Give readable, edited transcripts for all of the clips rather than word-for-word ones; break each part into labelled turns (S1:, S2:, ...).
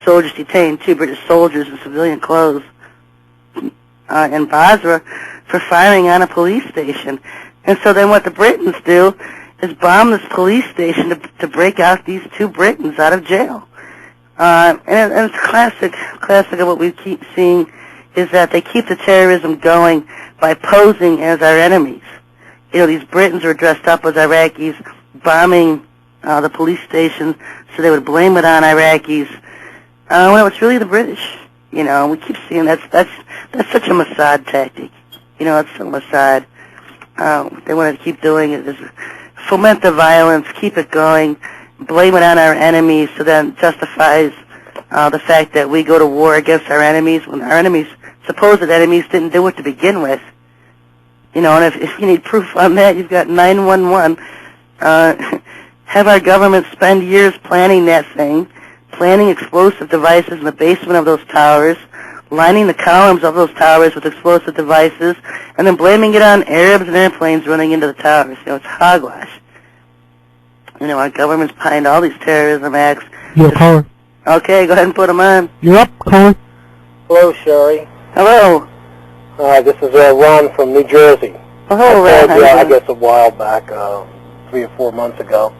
S1: soldiers detained, 2 British soldiers in civilian clothes in Basra for firing on a police station. And so then what the Britons do is bomb this police station to break out these 2 Britons out of jail. And it's classic of what we keep seeing is that they keep the terrorism going by posing as our enemies. You know, these Britons were dressed up as Iraqis, bombing the police stations, so they would blame it on Iraqis. When it's really the British. You know, we keep seeing that's such a Mossad tactic. You know, it's so Mossad. They want to keep doing it, is foment the violence, keep it going, blame it on our enemies, so that justifies the fact that we go to war against our enemies when our enemies, supposed enemies, didn't do it to begin with. You know, and if you need proof on that, you've got 911. Have our government spend years planning that thing, planning explosive devices in the basement of those towers, lining the columns of those towers with explosive devices, and then blaming it on Arabs and airplanes running into the towers. You know, it's hogwash. You know, our government's behind all these terrorism acts.
S2: You're caller.
S1: Okay, go ahead and put them on.
S2: You're up, caller.
S3: Hello, Sherry.
S1: Hello.
S3: This is Ron from New Jersey.
S1: Oh, Ron.
S3: I guess a while back, 3 or 4 months ago.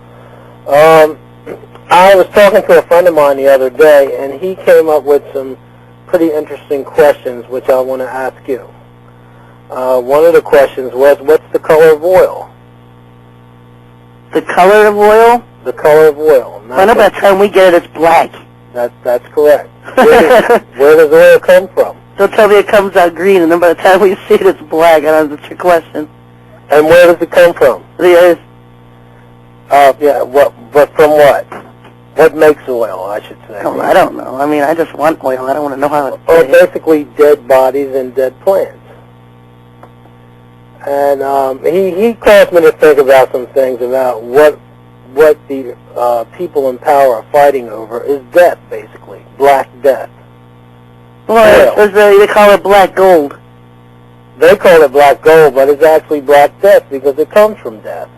S3: I was talking to a friend of mine the other day, and he came up with some pretty interesting questions, which I want to ask you. One of the questions was, what's the color of oil?
S1: The color of oil?
S3: The color of oil.
S1: Well, by the time we get it, it's black.
S3: That's correct. Where does oil come from?
S1: Don't tell me it comes out green, and then by the time we see it, it's black. I don't know, that's your question.
S3: And where does it come from?
S1: The earth.
S3: Yeah, but from what? What makes oil, I should say?
S1: Oh, I don't know. I mean, I just want oil. I don't want to know how it's
S3: made. Well, basically dead bodies and dead plants. And he caused me to think about some things about what the people in power are fighting over is death, basically. Black death.
S1: Well, they call it black gold.
S3: They call it black gold, but it's actually black death because it comes from death.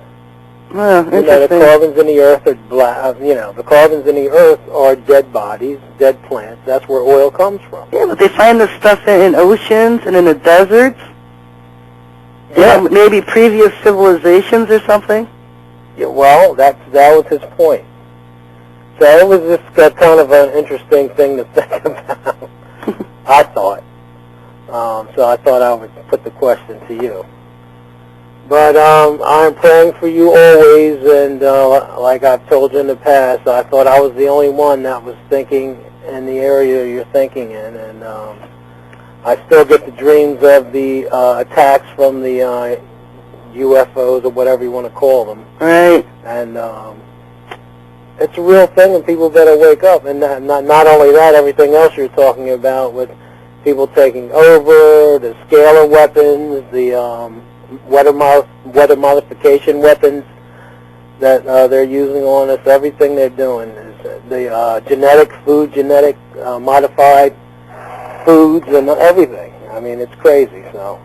S1: Oh,
S3: you know, the carbons in the earth are black. You know, the carbons in the earth are dead bodies, dead plants. That's where oil comes from.
S1: Yeah, but they find this stuff in oceans and in the deserts.
S3: Yeah,
S1: maybe previous civilizations or something.
S3: Yeah, well, that was his point. So it was just kind of an interesting thing to think about. I thought. So I thought I would put the question to you. But I'm praying for you always, and like I've told you in the past, I thought I was the only one that was thinking in the area you're thinking in, and I still get the dreams of the attacks from the UFOs or whatever you want to call them.
S1: Right.
S3: And it's a real thing, and people better wake up. And not only that, everything else you're talking about with people taking over, the scalar weapons, the weather modification weapons that they're using on us, everything they're doing is the genetic modified foods and everything. I mean, it's crazy. So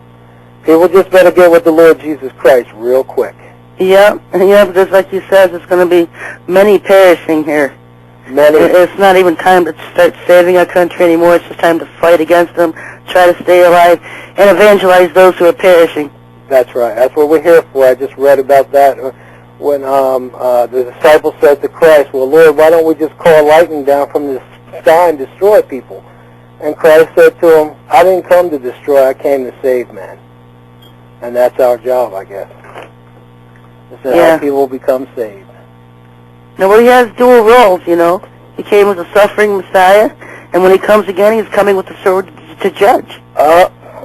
S3: people just better get with the Lord Jesus Christ real quick.
S1: Yeah, because like you said, there's going to be many perishing here.
S3: Many.
S1: It's not even time to start saving our country anymore. It's just time to fight against them, try to stay alive, and evangelize those who are perishing.
S3: That's right. That's what we're here for. I just read about that when the disciples said to Christ, well, Lord, why don't we just call lightning down from the sky and destroy people? And Christ said to him, I didn't come to destroy, I came to save man. And that's our job, I guess. To help people become saved.
S1: Now, well, he has dual roles, you know. He came as a suffering Messiah, and when he comes again, he's coming with the sword to judge.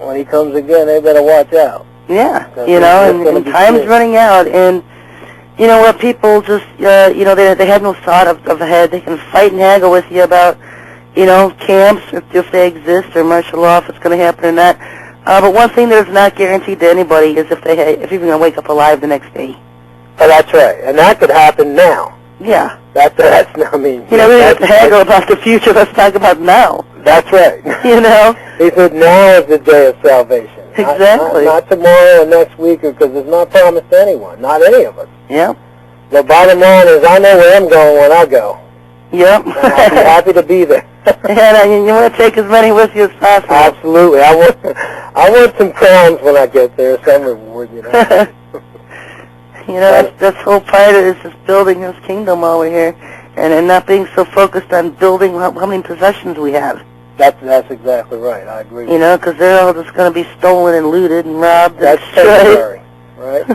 S3: When he comes again, they better watch out.
S1: Yeah, you know, and time's running out, and, you know, where people just, you know, they have no thought of ahead. They can fight and haggle with you about, you know, camps, if they exist, or martial law, if it's going to happen or not. But one thing that is not guaranteed to anybody is if you're going to wake up alive the next day.
S3: Oh, that's right, and that could happen now.
S1: Yeah.
S3: That's I mean...
S1: You know, we don't have to haggle about the future, let's talk about now.
S3: That's right.
S1: You know?
S3: He said now is the day of salvation.
S1: Exactly.
S3: Not tomorrow or next week, because it's not promised to anyone, not any of us.
S1: Yep.
S3: The bottom line is I know where I'm going when I go.
S1: Yep.
S3: And I'll be happy to be there.
S1: And you want to take as many with you as possible.
S3: Absolutely. I want some crowns when I get there, some reward, you know.
S1: You know, that's the whole part of it, is just building His kingdom over here, and not being so focused on building how many possessions we have.
S3: That's exactly right. I agree with
S1: you. Know, because they're all just going to be stolen and looted and robbed.
S3: That's
S1: and
S3: temporary, right?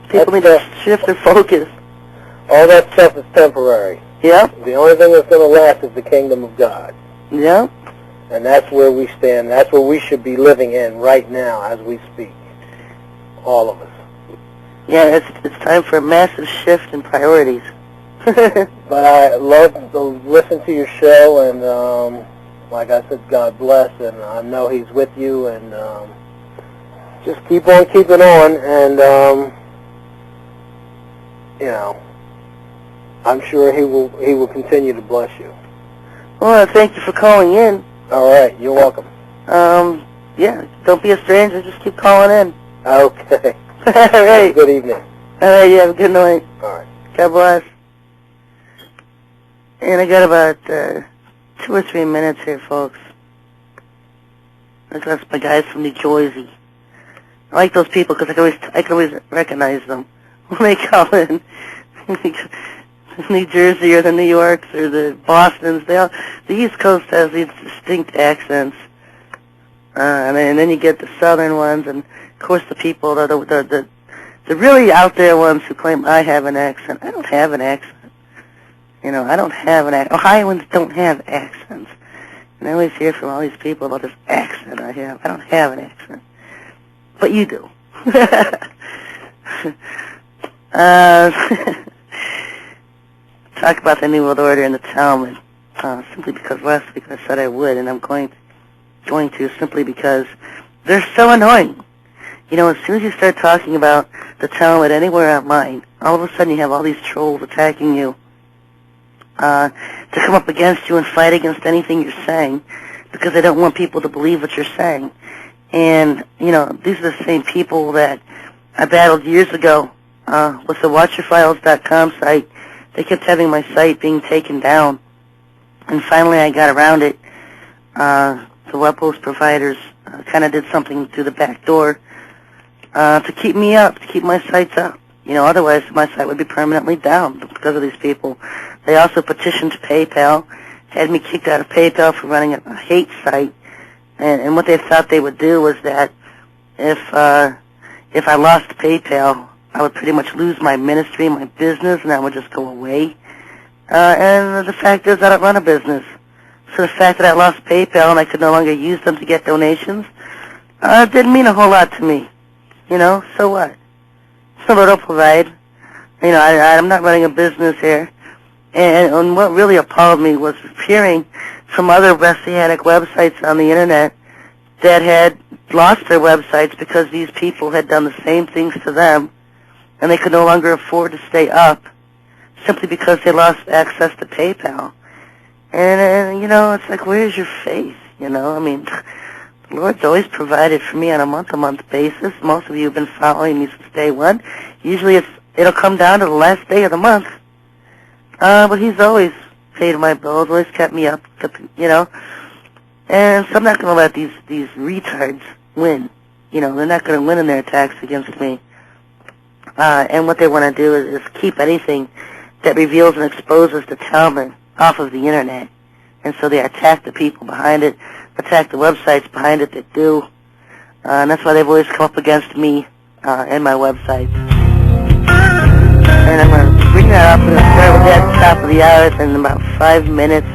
S1: People need to shift their focus.
S3: All that stuff is temporary.
S1: Yep.
S3: The only thing that's going to last is the kingdom of God.
S1: Yep.
S3: And that's where we stand. That's where we should be living in right now as we speak. All of us.
S1: Yeah, it's time for a massive shift in priorities.
S3: But I love to listen to your show, and like I said, God bless, and I know He's with you, and just keep on keeping on, and you know, I'm sure He will continue to bless you.
S1: Well, thank you for calling in.
S3: All right, you're welcome.
S1: Yeah, don't be a stranger. Just keep calling in.
S3: Okay.
S1: All right.
S3: Have a good evening.
S1: All right, you have a good night.
S3: All right.
S1: God bless. And I got about 2 or 3 minutes here, folks. That's my guys from New Jersey. I like those people because I can always recognize them when they call in. New Jersey or the New Yorks or the Bostons, the East Coast has these distinct accents. And then you get the Southern ones, and of course the people, the really out there ones who claim I have an accent. I don't have an accent. You know, I don't have an accent. Ohioans don't have accents. And I always hear from all these people about this accent I have. I don't have an accent. But you do. Talk about the New World Order and the Talmud, simply because last week I said I would, and I'm going to simply because they're so annoying. You know, as soon as you start talking about the Talmud anywhere online, all of a sudden you have all these trolls attacking you to come up against you and fight against anything you're saying because they don't want people to believe what you're saying. And, you know, these are the same people that I battled years ago with the WatchYourFiles.com site. They kept having my site being taken down. And finally I got around it. The web host providers kind of did something through the back door to keep me up, to keep my sites up. You know, otherwise my site would be permanently down because of these people. They also petitioned to PayPal, had me kicked out of PayPal for running a hate site. And what they thought they would do was that if I lost PayPal, I would pretty much lose my ministry, my business, and that would just go away. And the fact is I don't run a business. So the fact that I lost PayPal and I could no longer use them to get donations didn't mean a whole lot to me. You know, so what? So Lord will provide. You know, I'm not running a business here. And what really appalled me was hearing from other messianic websites on the Internet that had lost their websites because these people had done the same things to them, and they could no longer afford to stay up simply because they lost access to PayPal. And you know, it's like, where's your faith? You know, I mean, the Lord's always provided for me on a month-to-month basis. Most of you have been following me since day one. Usually it'll come down to the last day of the month. But He's always paid my bills, always kept me up, you know. And so I'm not going to let these retards win. You know, they're not going to win in their attacks against me. And what they want to do is keep anything that reveals and exposes the Talmud off of the Internet. And so they attack the people behind it, attack the websites behind it that do. And that's why they've always come up against me and my website. And I'm going to bring that up. We're going to start with that at the top of the hour in about 5 minutes.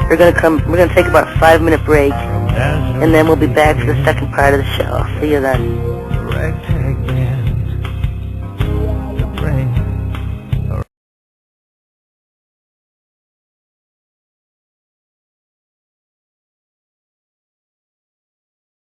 S1: We're going to take about a 5-minute break, and then we'll be back for the second part of the show. I'll see you then.